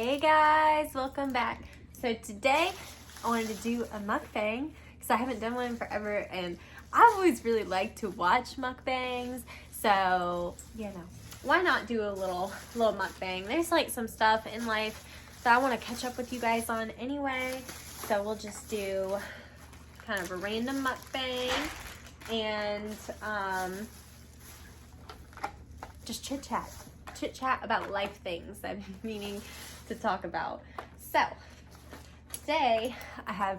Hey guys, welcome back. So today I wanted to do a mukbang because I haven't done one in forever and I've always really liked to watch mukbangs. So, why not do a little mukbang? There's like some stuff in life that I want to catch up with you guys on anyway. So we'll just do kind of a random mukbang and just chit chat about life things I've been meaning to talk about. So today I have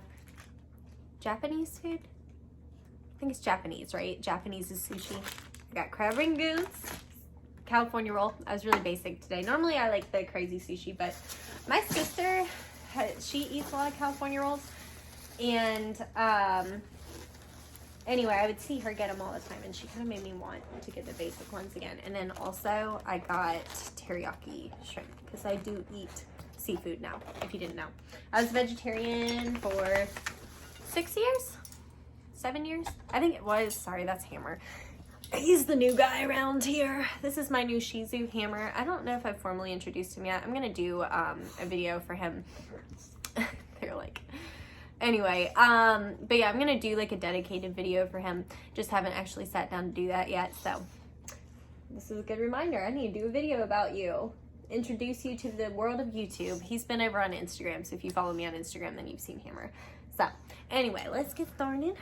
Japanese food. I think it's Japanese, right? Japanese is sushi. I got crab rangoons, California roll. I was really basic today. Normally I like the crazy sushi, but my sister, she eats a lot of California rolls, and anyway, I would see her get them all the time, and she kind of made me want to get the basic ones again. And then also, I got teriyaki shrimp, because I do eat seafood now, if you didn't know. I was vegetarian for 6 years? 7 years? I think it was. Sorry, that's Hammer. He's the new guy around here. This is my new Shih Tzu, Hammer. I don't know if I've formally introduced him yet. I'm going to do a video for him. They're like... Anyway, but yeah, I'm gonna do like a dedicated video for him. Just haven't actually sat down to do that yet, so this is a good reminder. I need to do a video about you. Introduce you to the world of YouTube. He's been over on Instagram, so if you follow me on Instagram, then you've seen Hammer. So, anyway, let's get started.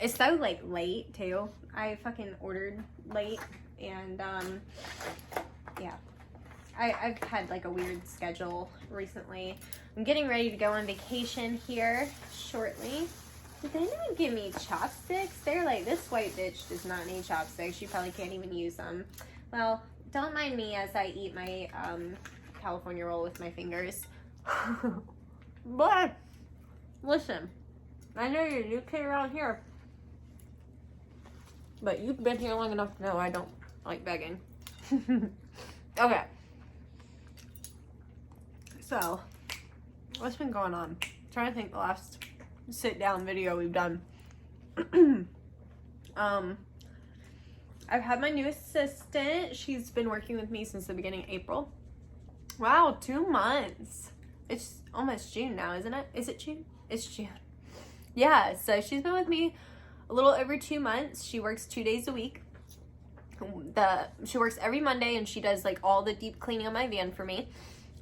It's so like late too. I fucking ordered late, and yeah. I've had like a weird schedule recently. I'm getting ready to go on vacation here shortly. Did they not give me chopsticks? They're like, this white bitch does not need chopsticks. She probably can't even use them. Well, don't mind me as I eat my California roll with my fingers. But, listen, I know you're a new kid around here, but you've been here long enough to know I don't like begging. Okay. So, what's been going on? I'm trying to think the last sit down video we've done. I've had my new assistant. She's been working with me since the beginning of April. Wow, 2 months. It's almost June now, isn't it? Is it June? It's June. Yeah, so she's been with me a little over 2 months. She works 2 days a week. She works every Monday, and she does like all the deep cleaning of my van for me.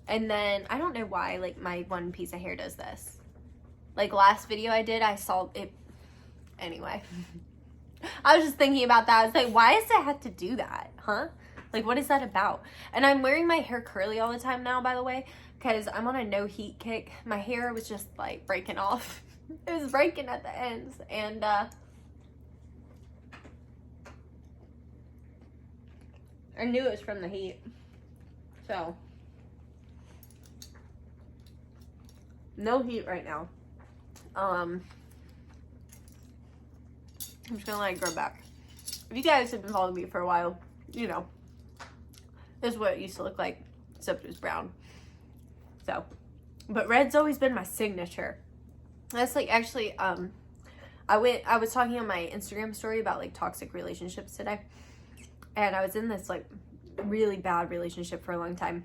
And then I don't know why like my one piece of hair does this. Like last video I did, I saw it anyway. I was just thinking about that. I was like, why does it have to do that? Huh? Like, what is that about? And I'm wearing my hair curly all the time now, by the way, because I'm on a no heat kick. My hair was just like breaking off. It was breaking at the ends, and I knew it was from the heat. So, no heat right now. I'm just gonna let it grow back. If you guys have been following me for a while, you know, this is what it used to look like, except it was brown. So, but red's always been my signature. That's like, actually, I was talking on my Instagram story about like toxic relationships today. And I was in this like really bad relationship for a long time.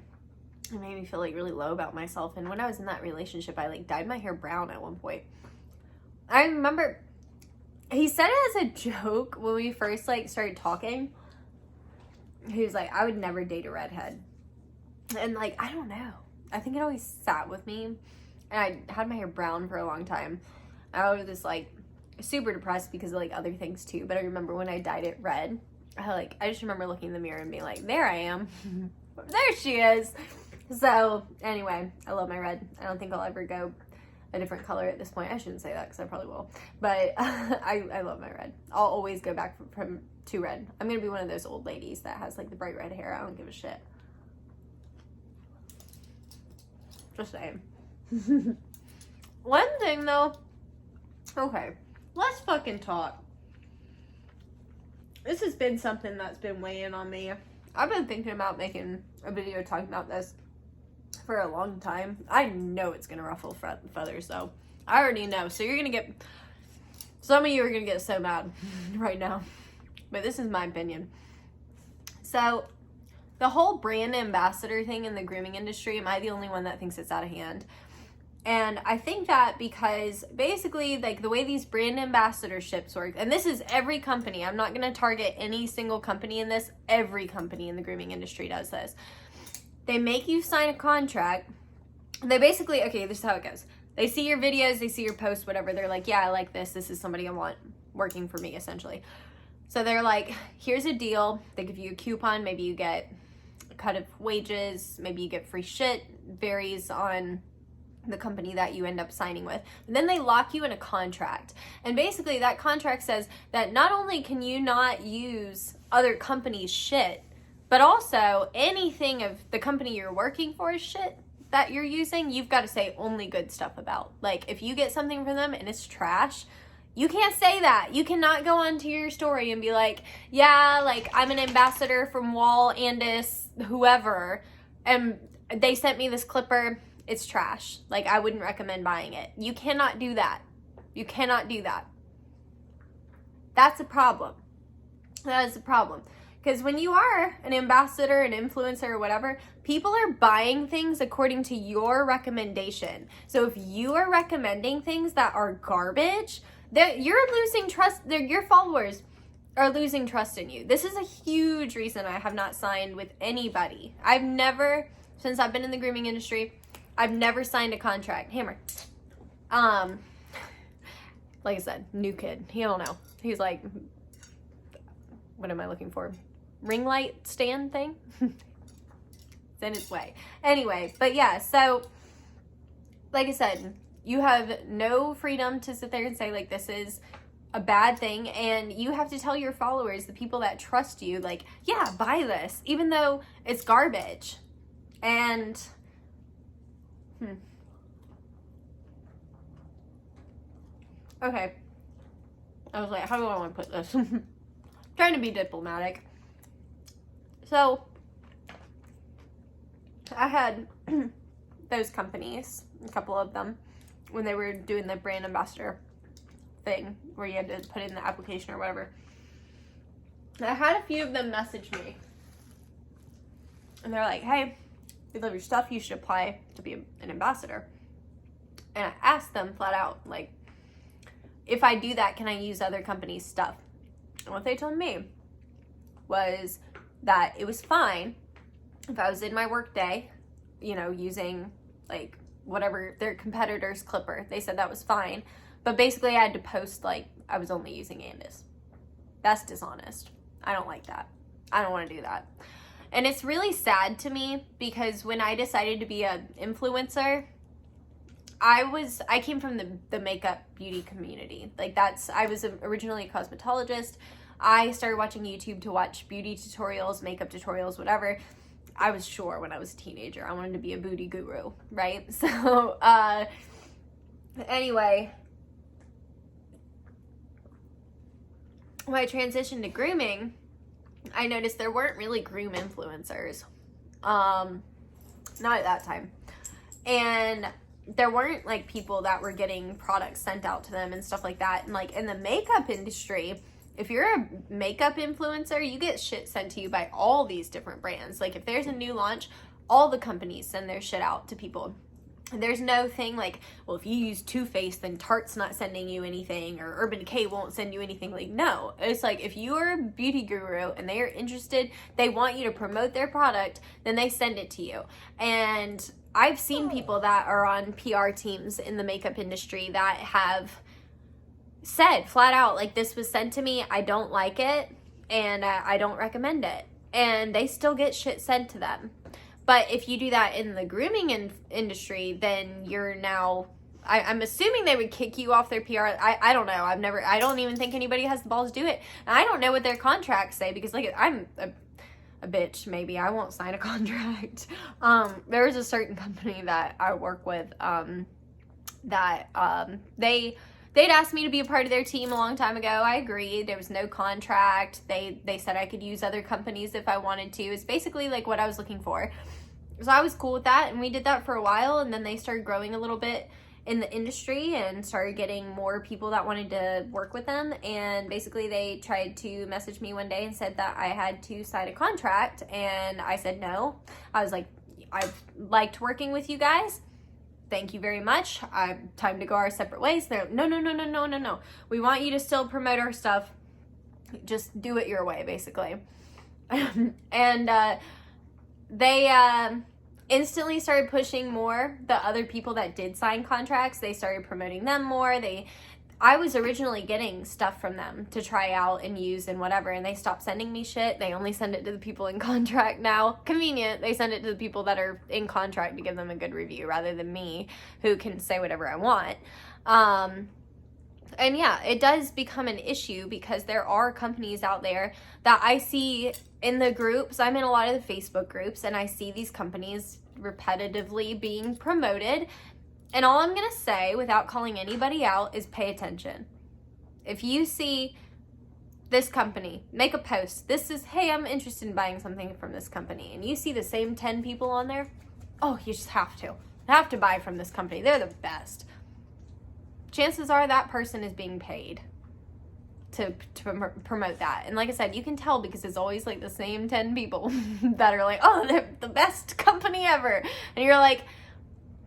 It made me feel like really low about myself. And when I was in that relationship, I like dyed my hair brown at one point. I remember he said it as a joke when we first like started talking. He was like, I would never date a redhead. And like, I don't know. I think it always sat with me. And I had my hair brown for a long time. I was just like super depressed because of like other things too. But I remember when I dyed it red, I just remember looking in the mirror and being like, there I am. There she is. So anyway, I love my red. I don't think I'll ever go a different color at this point. I shouldn't say that because I probably will. But I love my red. I'll always go back to red. I'm going to be one of those old ladies that has like the bright red hair. I don't give a shit. Just saying. One thing though. Okay, let's fucking talk. This has been something that's been weighing on me. I've been thinking about making a video talking about this for a long time. I know it's gonna ruffle feathers though. I already know. So you're gonna get, some of you are gonna get so mad right now. But this is my opinion. So the whole brand ambassador thing in the grooming industry, am I the only one that thinks it's out of hand? And I think that because basically, like, the way these brand ambassadorships work, and this is every company, I'm not going to target any single company in this, every company in the grooming industry does this. They make you sign a contract. They basically, okay, this is how it goes. They see your videos, they see your posts, whatever. They're like, yeah, I like this. This is somebody I want working for me, essentially. So they're like, here's a deal. They give you a coupon. Maybe you get a cut of wages. Maybe you get free shit. Varies on the company that you end up signing with. And then they lock you in a contract. And basically that contract says that not only can you not use other companies' shit, but also anything of the company you're working for shit that you're using, you've got to say only good stuff about. Like, if you get something from them and it's trash, you can't say that. You cannot go onto your story and be like, yeah, like, I'm an ambassador from Wall, Andis, whoever, and they sent me this clipper. It's trash. Like, I wouldn't recommend buying it. You cannot do that. You cannot do that. That's a problem. That is a problem. Because when you are an ambassador, an influencer, or whatever, people are buying things according to your recommendation. So if you are recommending things that are garbage, you're losing trust. Your followers are losing trust in you. This is a huge reason I have not signed with anybody. I've never, since I've been in the grooming industry, I've never signed a contract. Hammer. Like I said, new kid. He don't know. He's like, what am I looking for? Ring light stand thing? It's in its way. Anyway, but yeah, so like I said, you have no freedom to sit there and say, like, this is a bad thing, and you have to tell your followers, the people that trust you, like, yeah, buy this, even though it's garbage. And okay, I was like, how do I want to put this? Trying to be diplomatic. So I had those companies, a couple of them, when they were doing the brand ambassador thing where you had to put in the application or whatever. And I had a few of them message me, and they're like, hey, we love your stuff, you should apply to be an ambassador. And I asked them flat out, like, if I do that, can I use other companies' stuff? And what they told me was that it was fine if I was in my work day, you know, using, like, whatever their competitor's clipper. They said that was fine. But basically I had to post, like, I was only using Andis. That's dishonest. I don't like that. I don't want to do that. And it's really sad to me because when I decided to be an influencer, I came from the makeup beauty community. Like, I was originally a cosmetologist. I started watching YouTube to watch beauty tutorials, makeup tutorials, whatever. I was sure when I was a teenager I wanted to be a beauty guru, right? So, anyway, when I transitioned to grooming, I noticed there weren't really groom influencers. Not at that time. And there weren't, like, people that were getting products sent out to them and stuff like that. And, like, in the makeup industry, if you're a makeup influencer, you get shit sent to you by all these different brands. Like, if there's a new launch, all the companies send their shit out to people. And there's no thing like, well, if you use Too Faced, then Tarte's not sending you anything, or Urban Decay won't send you anything. Like, no. It's like, if you are a beauty guru and they are interested, they want you to promote their product, then they send it to you. And I've seen people that are on PR teams in the makeup industry that have said flat out, like, this was sent to me, I don't like it, and I don't recommend it. And they still get shit sent to them. But if you do that in the grooming industry, then you're now, I'm assuming they would kick you off their PR. I don't know. I don't even think anybody has the balls to do it. And I don't know what their contracts say, because, like, I'm a bitch, maybe. I won't sign a contract. There was a certain company that I work with they'd asked me to be a part of their team a long time ago. I agreed. There was no contract. They said I could use other companies if I wanted to. It's basically like what I was looking for. So I was cool with that, and we did that for a while, and then they started growing a little bit, in the industry and started getting more people that wanted to work with them. And basically they tried to message me one day and said that I had to sign a contract, and I said no. I was like, I've liked working with you guys. Thank you very much. Time to go our separate ways. They're no. We want you to still promote our stuff. Just do it your way, basically. And they instantly started pushing more. The other people that did sign contracts, they started promoting them more. I was originally getting stuff from them to try out and use and whatever, and they stopped sending me shit. They only send it to the people in contract now. Convenient. They send it to the people that are in contract to give them a good review rather than me, who can say whatever I want. And yeah, it does become an issue because there are companies out there that I see in the groups. I'm in a lot of the Facebook groups, and I see these companies repetitively being promoted. And all I'm going to say, without calling anybody out, is pay attention. If you see this company make a post, this is, hey, I'm interested in buying something from this company, and you see the same 10 people on there, oh, you just have to buy from this company. They're the best. Chances are that person is being paid to promote that. And like I said, you can tell because it's always like the same 10 people that are like, oh, they're the best company ever. And you're like,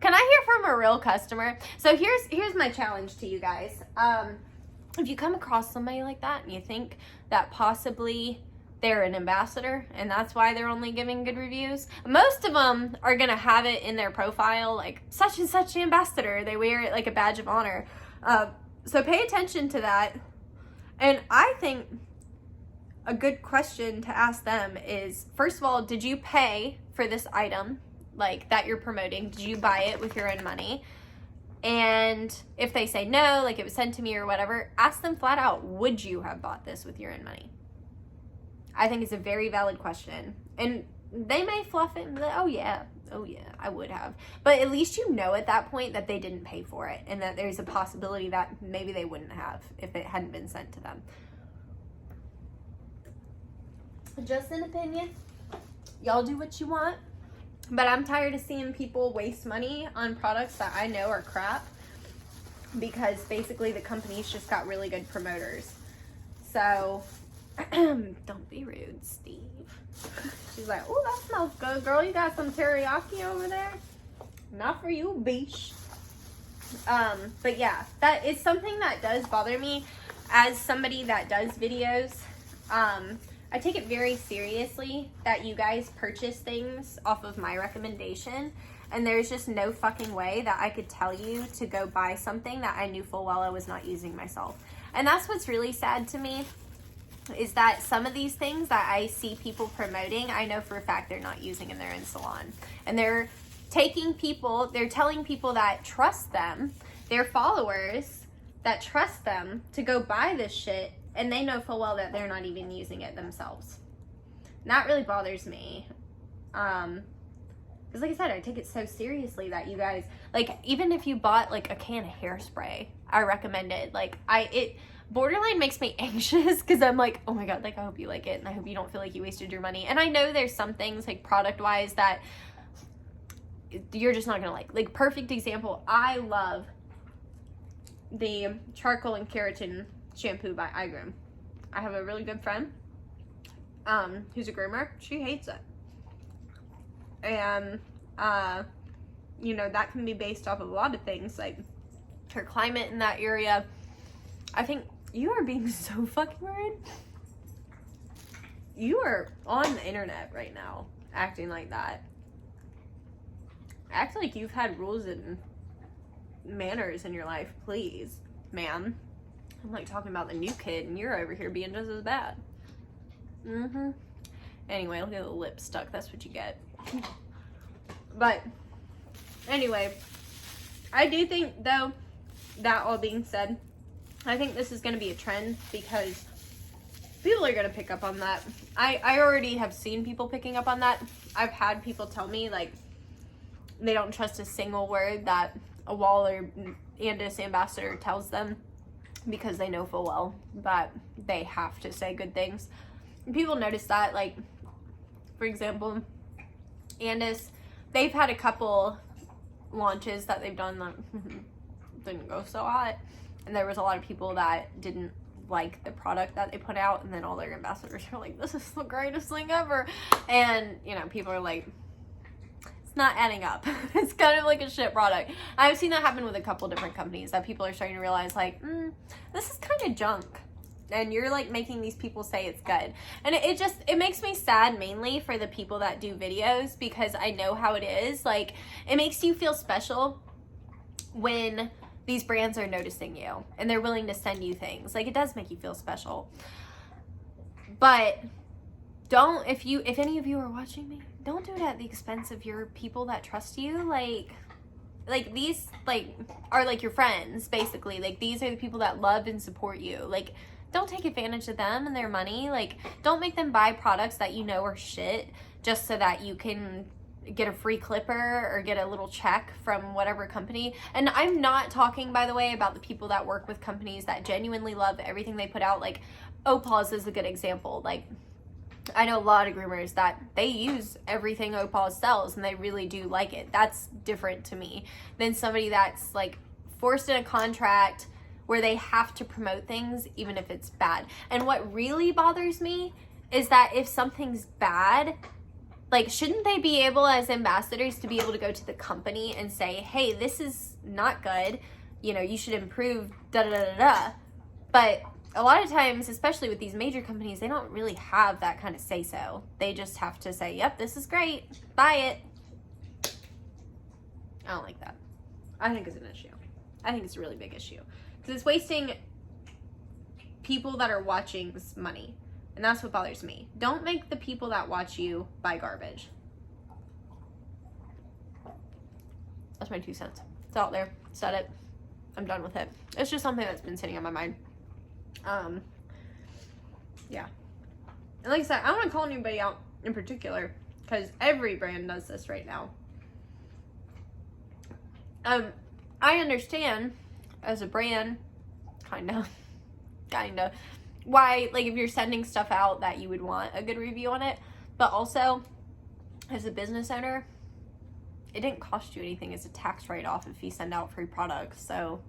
can I hear from a real customer? So here's my challenge to you guys. If you come across somebody like that and you think that possibly they're an ambassador and that's why they're only giving good reviews, most of them are going to have it in their profile, like such and such ambassador. They wear it like a badge of honor. So pay attention to that. And I think a good question to ask them is, first of all, did you pay for this item? Like that you're promoting, did you buy it with your own money? And if they say no, like it was sent to me or whatever, ask them flat out, would you have bought this with your own money? I think it's a very valid question. And they may fluff it and be like, oh yeah, I would have. But at least you know at that point that they didn't pay for it, and that there's a possibility that maybe they wouldn't have if it hadn't been sent to them. Just an opinion. Y'all do what you want. But I'm tired of seeing people waste money on products that I know are crap because basically the companies just got really good promoters. So, don't be rude, Steve. She's like, oh, that smells good, girl. You got some teriyaki over there? Not for you, beesh. But yeah, that is something that does bother me as somebody that does videos. I take it very seriously that you guys purchase things off of my recommendation, and there's just no fucking way that I could tell you to go buy something that I knew full well I was not using myself. And that's what's really sad to me, is that some of these things that I see people promoting, I know for a fact they're not using in their own salon. And they're telling people that trust them, their followers that trust them to go buy this shit, and they know full well that they're not even using it themselves. And that really bothers me. Because like I said, I take it so seriously that you guys, like, even if you bought like a can of hairspray, I recommend it. Like, it borderline makes me anxious because I'm like, oh my god, like I hope you like it and I hope you don't feel like you wasted your money. And I know there's some things like product wise that you're just not gonna like. Like, perfect example, I love the charcoal and keratin shampoo by iGroom. I have a really good friend who's a groomer. She hates it. And you know, that can be based off of a lot of things, like her climate in that area. I think you are being so fucking rude. You are on the internet right now acting like that. Act like you've had rules and manners in your life, please, ma'am. I'm like talking about the new kid and you're over here being just as bad. Anyway, look at the lip stuck. That's what you get. But anyway, I do think though, that all being said, I think this is going to be a trend because people are going to pick up on that. I already have seen people picking up on that. I've had people tell me like they don't trust a single word that a Wall or Andis ambassador tells them, because they know full well that they have to say good things. And people notice that, like, for example, Andis, they've had a couple launches that they've done, like, didn't go so hot. And there was a lot of people that didn't like the product that they put out, and then all their ambassadors were like, this is the greatest thing ever. And, you know, people are like, it's not adding up. It's kind of like a shit product. I've seen that happen with a couple different companies, that people are starting to realize, like, this is kind of junk. And you're like making these people say it's good. And it makes me sad, mainly for the people that do videos, because I know how it is. Like, it makes you feel special when these brands are noticing you and they're willing to send you things. Like, it does make you feel special. But don't, if any of you are watching me, don't do it at the expense of your people that trust you. Like these, like, are like your friends, basically. Like, these are the people that love and support you. Like, don't take advantage of them and their money. Like, don't make them buy products that you know are shit just so that you can get a free clipper or get a little check from whatever company. And I'm not talking, by the way, about the people that work with companies that genuinely love everything they put out. Like, Opals is a good example. Like, I know a lot of groomers that they use everything Opal sells and they really do like it. That's different to me than somebody that's like forced in a contract where they have to promote things even if it's bad. And what really bothers me is that if something's bad, like, shouldn't they be able, as ambassadors, to be able to go to the company and say, hey, this is not good, you know, you should improve, da da da da da. But a lot of times, especially with these major companies, they don't really have that kind of say-so. They just have to say, yep, this is great, buy it. I don't like that. I think it's an issue. I think it's a really big issue. Because it's wasting people that are watching's money. And that's what bothers me. Don't make the people that watch you buy garbage. That's my 2 cents. It's out there. Said it. I'm done with it. It's just something that's been sitting on my mind. Yeah. And like I said, I don't want to call anybody out in particular, because every brand does this right now. I understand as a brand, kind of, why, like, if you're sending stuff out that you would want a good review on it. But also, as a business owner, it didn't cost you anything as a tax write-off if you send out free products. So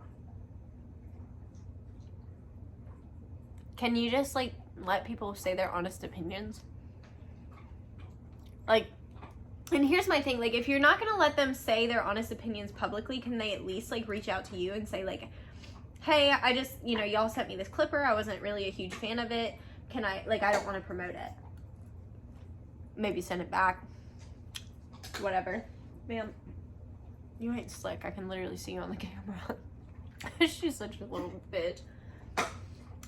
can you just, like, let people say their honest opinions? Like, and here's my thing, like, if you're not gonna let them say their honest opinions publicly, can they at least, like, reach out to you and say, like, hey, I just, you know, y'all sent me this clipper, I wasn't really a huge fan of it, can I, like, I don't want to promote it. Maybe send it back. Whatever. Man, you ain't slick. I can literally see you on the camera. She's such a little bitch.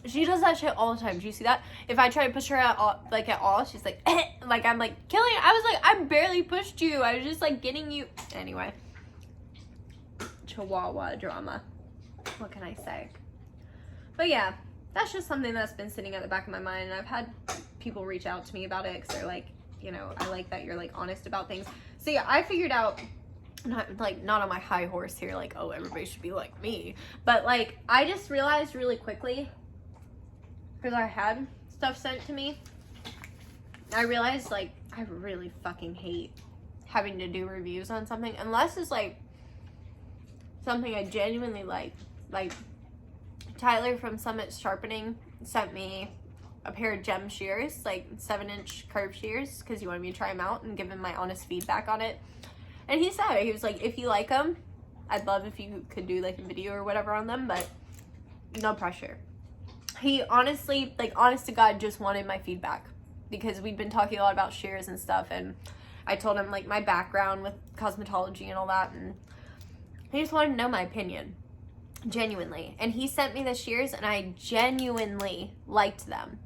She does that shit all the time. Do you see that? If I try to push her at all, she's like, like, I'm like killing. I was like, I barely pushed you. I was just like getting you. Anyway, Chihuahua drama. What can I say? But yeah, that's just something that's been sitting at the back of my mind. And I've had people reach out to me about it because they're like, you know, I like that you're like honest about things. So yeah, I figured out, not on my high horse here, like, oh, everybody should be like me. But like, I just realized really quickly, because I had stuff sent to me, I realized, like, I really fucking hate having to do reviews on something unless it's like something I genuinely like. Like, Tyler from Summit Sharpening sent me a pair of gem shears, like 7-inch curved shears, because he wanted me to try them out and give him my honest feedback on it. And he said, he was like, if you like them, I'd love if you could do like a video or whatever on them, but no pressure. He honestly, like, honest to God, just wanted my feedback, because we'd been talking a lot about shears and stuff, and I told him like my background with cosmetology and all that, and he just wanted to know my opinion. Genuinely. And he sent me the shears and I genuinely liked them.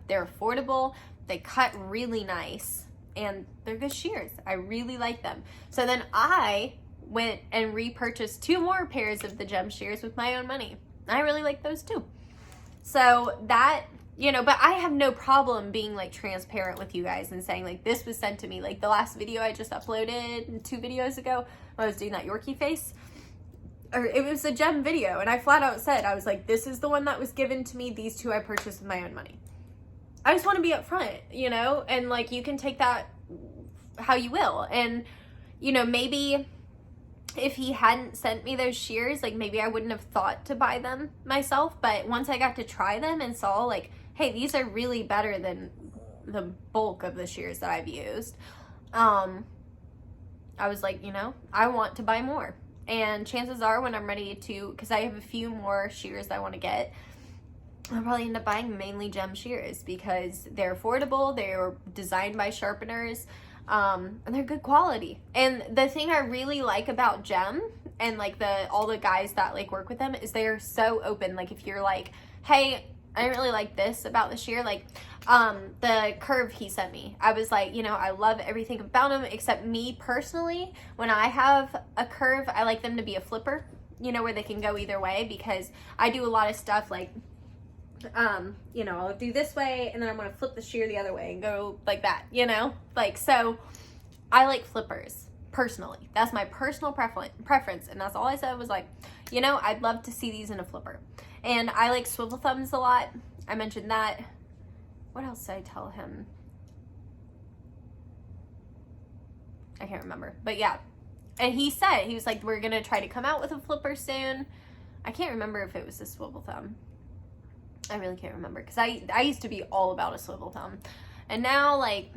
They're affordable, they cut really nice, and they're good shears. I really like them. So then I went and repurchased 2 more pairs of the gem shears with my own money. I really like those too. So that, you know, but I have no problem being like transparent with you guys and saying like, this was sent to me. Like the last video I just uploaded 2 videos ago, I was doing that Yorkie face. Or it was a gem video, and I flat out said, I was like, this is the one that was given to me, these 2 I purchased with my own money. I just want to be upfront, you know, and like, you can take that how you will. And, you know, maybe if he hadn't sent me those shears, like maybe I wouldn't have thought to buy them myself. But once I got to try them and saw like, hey, these are really better than the bulk of the shears that I've used, I was like, you know, I want to buy more. And chances are when I'm ready to, because I have a few more shears I want to get, I'll probably end up buying mainly gem shears because they're affordable, they're designed by sharpeners, and they're good quality. And the thing I really like about Gem and like all the guys that like work with them is they're so open. Like if you're like, hey, I didn't really like this about the shear, like the curve he sent me, I was like, you know, I love everything about them except me personally. When I have a curve, I like them to be a flipper, you know, where they can go either way, because I do a lot of stuff like you know, I'll do this way and then I'm going to flip the shear the other way and go like that, you know, like, so I like flippers personally. That's my personal preference. And that's all I said was like, you know, I'd love to see these in a flipper. And I like swivel thumbs a lot. I mentioned that. What else did I tell him? I can't remember, but yeah. And he said, he was like, we're going to try to come out with a flipper soon. I can't remember if it was a swivel thumb. I really can't remember, because I used to be all about a swivel thumb, and now like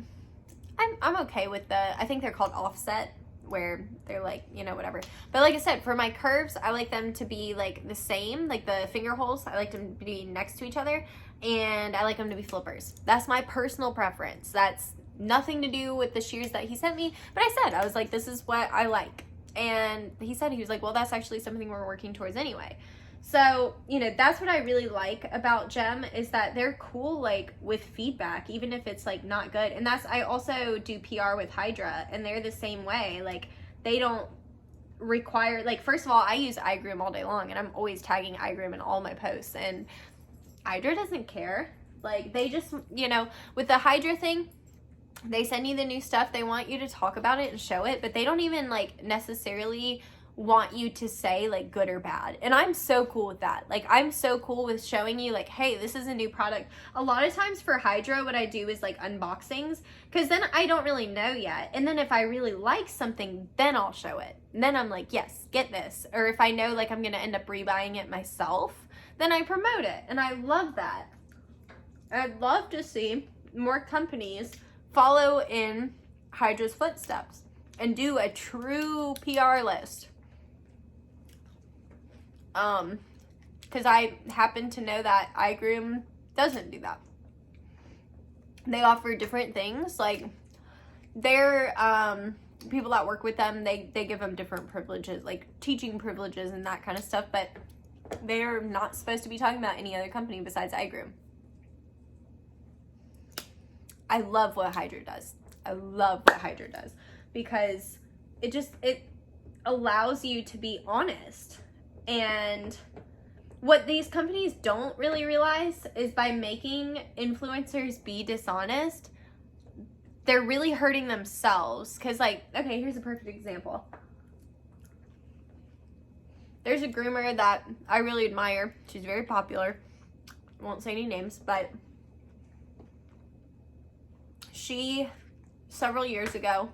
I'm okay with I think they're called offset, where they're like, you know, whatever. But like I said, for my curves, I like them to be like the same, like the finger holes, I like them to be next to each other, and I like them to be flippers. That's my personal preference. That's nothing to do with the shears that he sent me, but I was like, this is what I like. And he said, he was like, well, that's actually something we're working towards anyway. So, you know, that's what I really like about Gem, is that they're cool, like, with feedback, even if it's, like, not good. And I also do PR with Hydra, and they're the same way. Like, they don't require, like, first of all, I use iGroom all day long, and I'm always tagging iGroom in all my posts, and Hydra doesn't care. Like, they just, you know, with the Hydra thing, they send you the new stuff, they want you to talk about it and show it, but they don't even, like, necessarily want you to say like good or bad. And I'm so cool with that. Like, I'm so cool with showing you like, hey, this is a new product. A lot of times for Hydra, what I do is like unboxings, because then I don't really know yet. And then if I really like something, then I'll show it. And then I'm like, yes, get this. Or if I know like I'm going to end up rebuying it myself, then I promote it. And I love that. I'd love to see more companies follow in Hydra's footsteps and do a true PR list. Because I happen to know that iGroom doesn't do that. They offer different things, like their people that work with them, they give them different privileges, like teaching privileges and that kind of stuff, but they're not supposed to be talking about any other company besides iGroom. I love what Hydra does. I love what Hydra does, because it allows you to be honest. And what these companies don't really realize is by making influencers be dishonest, they're really hurting themselves. Because, like, okay, here's a perfect example. There's a groomer that I really admire. She's very popular. I won't say any names, but she, several years ago,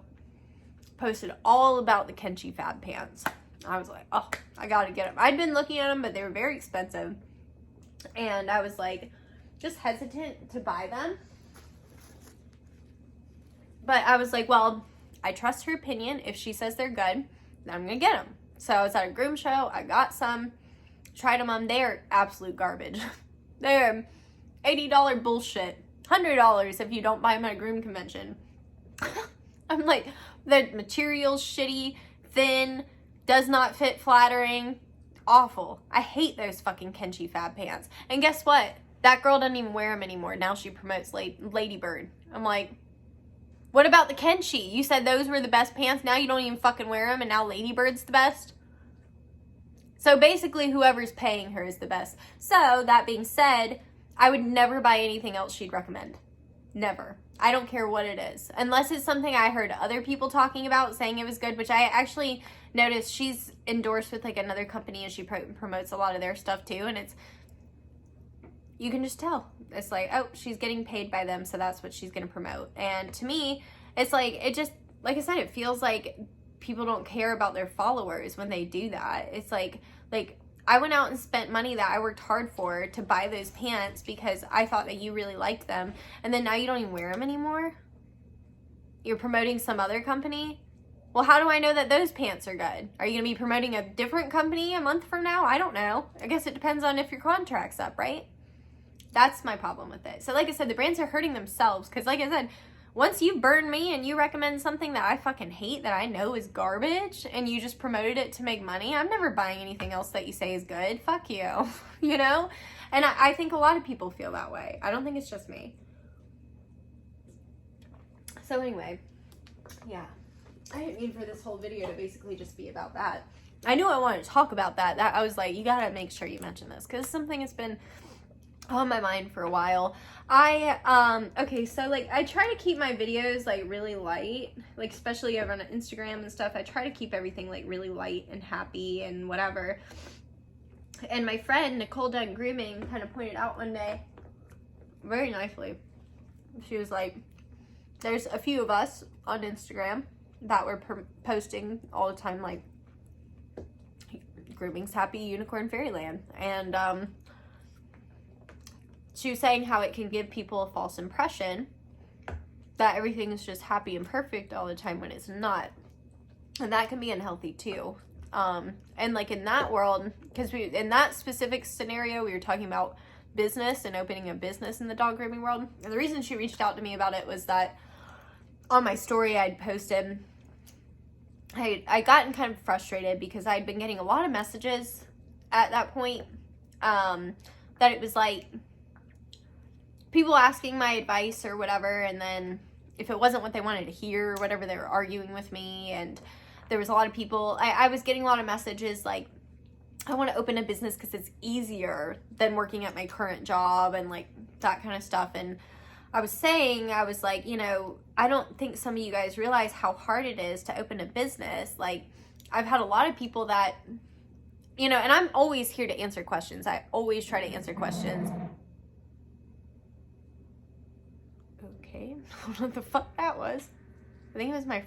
posted all about the Kenchi Fab pants. I was like, oh, I gotta get them. I'd been looking at them, but they were very expensive. And I was like, just hesitant to buy them. But I was like, well, I trust her opinion. If she says they're good, then I'm gonna get them. So I was at a groom show. I got some, tried them on. They are absolute garbage. They're $80 bullshit. $100 if you don't buy them at a groom convention. I'm like, the material's shitty, thin, does not fit flattering, awful. I hate those fucking Kenchi Fab pants. And guess what? That girl doesn't even wear them anymore. Now she promotes Ladybird. I'm like, what about the Kenchi? You said those were the best pants. Now you don't even fucking wear them, and now Ladybird's the best? So basically, whoever's paying her is the best. So, that being said, I would never buy anything else she'd recommend. Never. I don't care what it is. Unless it's something I heard other people talking about, saying it was good, which I actually noticed she's endorsed with like another company, and she promotes a lot of their stuff too, and you can just tell. It's like, oh, she's getting paid by them, so that's what she's going to promote. And to me, it's like, it just, like I said, it feels like people don't care about their followers when they do that. It's like I went out and spent money that I worked hard for to buy those pants because I thought that you really liked them, and then now you don't even wear them anymore. You're promoting some other company. Well, how do I know that those pants are good? Are you going to be promoting a different company a month from now? I don't know. I guess it depends on if your contract's up, right? That's my problem with it. So like I said, the brands are hurting themselves because like I said, once you burn me and you recommend something that I fucking hate, that I know is garbage, and you just promoted it to make money, I'm never buying anything else that you say is good. Fuck you. You know? And I think a lot of people feel that way. I don't think it's just me. So anyway, yeah. I didn't mean for this whole video to basically just be about that. I knew I wanted to talk about that. I was like, you gotta make sure you mention this because something has been on my mind for a while. Okay, so like I try to keep my videos like really light, like especially over on Instagram and stuff. I try to keep everything like really light and happy and whatever. And my friend Nicole Dunn Grooming kind of pointed out one day very nicely. She was like, there's a few of us on Instagram that were posting all the time like grooming's happy unicorn fairyland, and she was saying how it can give people a false impression that everything is just happy and perfect all the time when it's not. And that can be unhealthy too. And like in that world, because in that specific scenario, we were talking about business and opening a business in the dog grooming world. And the reason she reached out to me about it was that on my story I'd posted, I gotten kind of frustrated because I'd been getting a lot of messages at that point, that it was like, people asking my advice or whatever, and then if it wasn't what they wanted to hear or whatever, they were arguing with me. And there was a lot of people, I was getting a lot of messages like, I want to open a business because it's easier than working at my current job and like that kind of stuff. And I was like, you know, I don't think some of you guys realize how hard it is to open a business. Like, I've had a lot of people that, you know, and I'm always here to answer questions. I always try to answer questions. Okay, I don't know what the fuck that was. I think it was my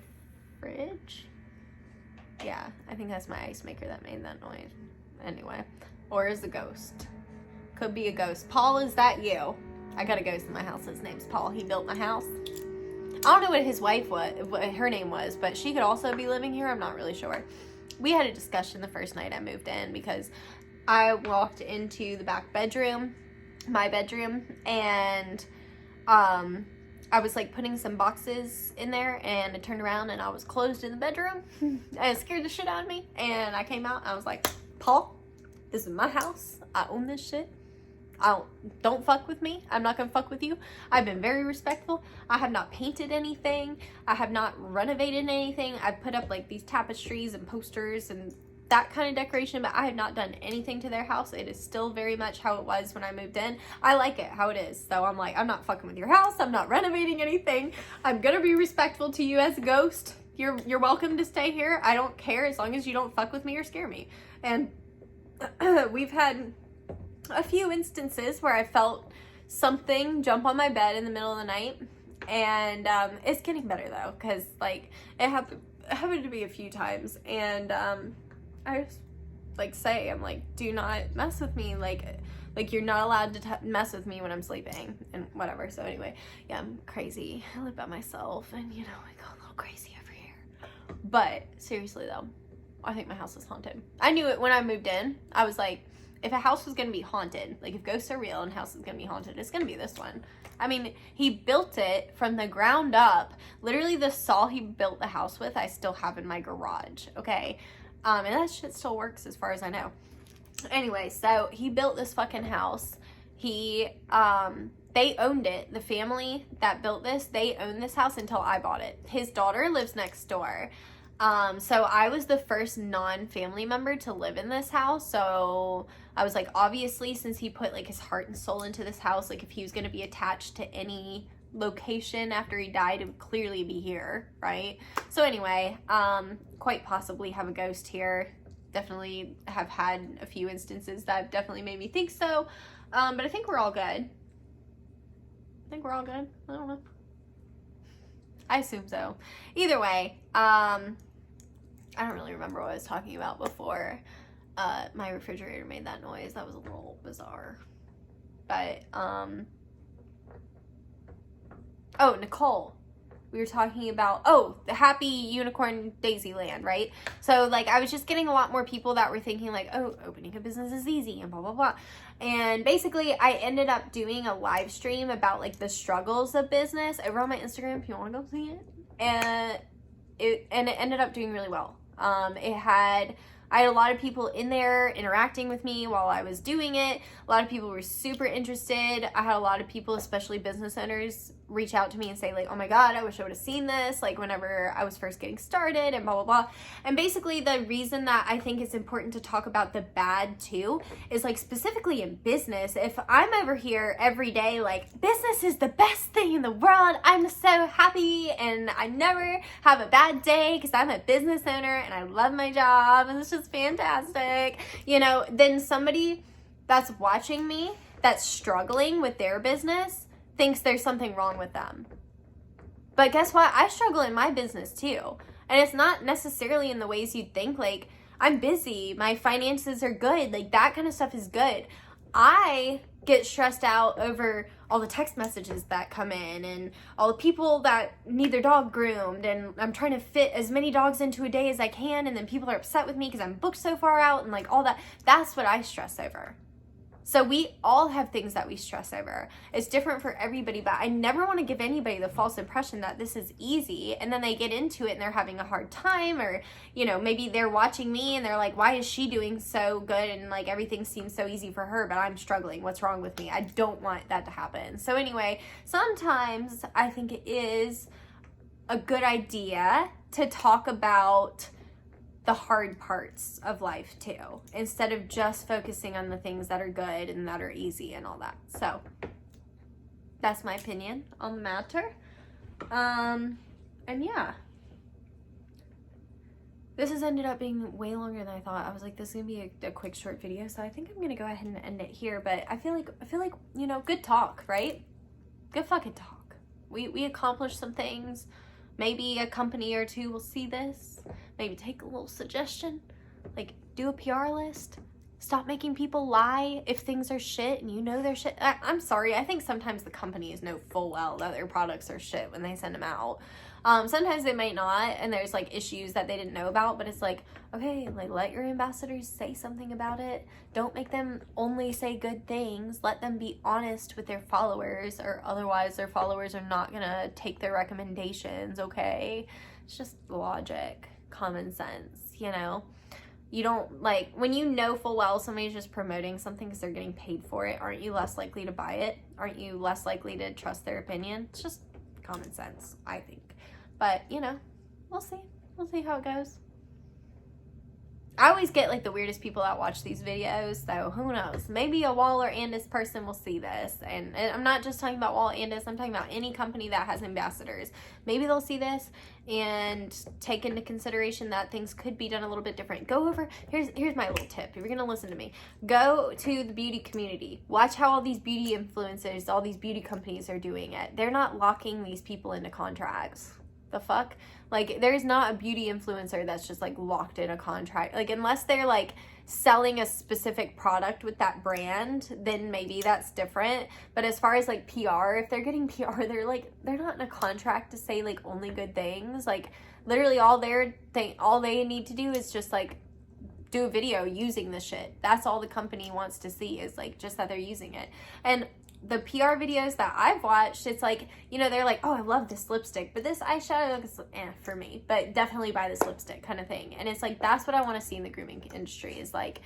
fridge. Yeah, I think that's my ice maker that made that noise. Anyway, or is a ghost. Could be a ghost. Paul, is that you? I got a ghost in my house. His name's Paul. He built my house. I don't know what his wife was, what her name was, but she could also be living here. I'm not really sure. We had a discussion the first night I moved in because I walked into the back bedroom, my bedroom, and I was like putting some boxes in there, and I turned around and I was closed in the bedroom. It scared the shit out of me, and I came out and I was like, Paul, this is my house. I own this shit. Don't fuck with me. I'm not gonna fuck with you. I've been very respectful. I have not painted anything. I have not renovated anything. I've put up like these tapestries and posters and that kind of decoration, but I have not done anything to their house. It is still very much how it was when I moved in. I like it how it is. So I'm like, I'm not fucking with your house. I'm not renovating anything. I'm gonna be respectful to you as a ghost. You're welcome to stay here. I don't care as long as you don't fuck with me or scare me. And we've had a few instances where I felt something jump on my bed in the middle of the night, and it's getting better though, because like it happened to me a few times, and I just like say, I'm like, do not mess with me, like you're not allowed to mess with me when I'm sleeping and whatever. So anyway, yeah, I'm crazy. I live by myself, and you know, I go a little crazy over here. But seriously though, I think my house is haunted. I knew it when I moved in. I was like, if a house was gonna be haunted, like if ghosts are real and a house is gonna be haunted, it's gonna be this one. I mean, he built it from the ground up. Literally the saw he built the house with, I still have in my garage, okay? And that shit still works as far as I know. Anyway, so he built this fucking house. They owned it. The family that built this, they owned this house until I bought it. His daughter lives next door. So I was the first non-family member to live in this house. So I was like, obviously, since he put like his heart and soul into this house, like if he was going to be attached to any location after he died, it would clearly be here, right? So anyway, quite possibly have a ghost here. Definitely have had a few instances that have definitely made me think so. But I think we're all good. I think we're all good. I don't know. I assume so. Either way, I don't really remember what I was talking about before my refrigerator made that noise. That was a little bizarre. But, oh, Nicole. We were talking about, the Happy Unicorn Daisy Land, right? So, like, I was just getting a lot more people that were thinking, like, oh, opening a business is easy and blah, blah, blah. And basically, I ended up doing a live stream about, like, the struggles of business over on my Instagram if you want to go see it. And it ended up doing really well. I had a lot of people in there interacting with me while I was doing it. A lot of people were super interested. I had a lot of people, especially business owners, reach out to me and say, like, oh my God, I wish I would have seen this, like, whenever I was first getting started and blah, blah, blah. And basically the reason that I think it's important to talk about the bad too is, like, specifically in business, if I'm over here every day, like, business is the best thing in the world, I'm so happy and I never have a bad day because I'm a business owner and I love my job and it's just fantastic, you know, then somebody that's watching me that's struggling with their business thinks there's something wrong with them. But guess what? I struggle in my business too. And it's not necessarily in the ways you'd think. Like, I'm busy, my finances are good, like that kind of stuff is good. I get stressed out over all the text messages that come in and all the people that need their dog groomed, and I'm trying to fit as many dogs into a day as I can, and then people are upset with me because I'm booked so far out and like all that. That's what I stress over. So we all have things that we stress over. It's different for everybody, but I never want to give anybody the false impression that this is easy and then they get into it and they're having a hard time, or, you know, maybe they're watching me and they're like, why is she doing so good and like everything seems so easy for her, but I'm struggling. What's wrong with me? I don't want that to happen. So anyway, sometimes I think it is a good idea to talk about the hard parts of life too, instead of just focusing on the things that are good and that are easy and all that. So that's my opinion on the matter. And yeah, this has ended up being way longer than I thought. I was like, this is gonna be a quick short video, so I think I'm gonna go ahead and end it here. But I feel like you know, good talk, right? Good fucking talk. We accomplished some things. Maybe a company or two will see this, maybe take a little suggestion, like do a PR list, stop making people lie if things are shit and you know they're shit. I'm sorry, I think sometimes the companies know full well that their products are shit when they send them out. Sometimes they might not, and there's like issues that they didn't know about, but it's like, okay, like let your ambassadors say something about it. Don't make them only say good things. Let them be honest with their followers, or otherwise their followers are not gonna take their recommendations, okay? It's just logic, common sense, you know? You don't, like, when you know full well somebody's just promoting something because they're getting paid for it, aren't you less likely to buy it? Aren't you less likely to trust their opinion? It's just common sense, I think. But, you know, we'll see. We'll see how it goes. I always get, like, the weirdest people that watch these videos, so who knows? Maybe a Wall or Andis person will see this. And I'm not just talking about Wall Andis, I'm talking about any company that has ambassadors. Maybe they'll see this and take into consideration that things could be done a little bit different. Go over, here's my little tip. If you're going to listen to me, go to the beauty community. Watch how all these beauty influencers, all these beauty companies are doing it. They're not locking these people into contracts. The fuck? Like, there's not a beauty influencer that's just like locked in a contract. Like, unless they're like selling a specific product with that brand, then maybe that's different. But as far as like PR, if they're getting PR, they're not in a contract to say like only good things. Like, literally all they need to do is just like do a video using the shit. That's all the company wants to see, is like just that they're using it. And the PR videos that I've watched, it's like, you know, they're like, oh, I love this lipstick, but this eyeshadow looks for me, but definitely buy this lipstick kind of thing. And it's like, that's what I want to see in the grooming industry, is like,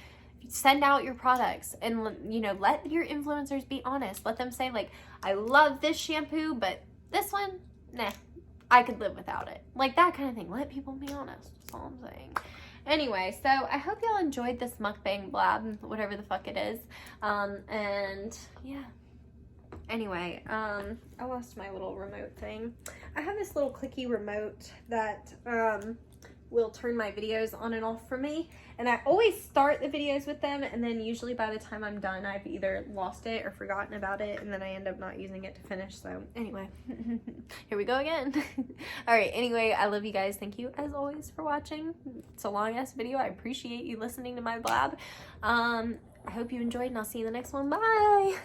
send out your products and, you know, let your influencers be honest. Let them say like, I love this shampoo, but this one, nah, I could live without it. Like that kind of thing. Let people be honest. That's all I'm saying. Anyway, so I hope y'all enjoyed this mukbang blab, whatever the fuck it is. And yeah. Anyway, I lost my little remote thing. I have this little clicky remote that will turn my videos on and off for me. And I always start the videos with them, and then usually by the time I'm done, I've either lost it or forgotten about it, and then I end up not using it to finish. So anyway, here we go again. All right, anyway, I love you guys. Thank you as always for watching. It's a long ass video. I appreciate you listening to my blab. I hope you enjoyed, and I'll see you in the next one. Bye.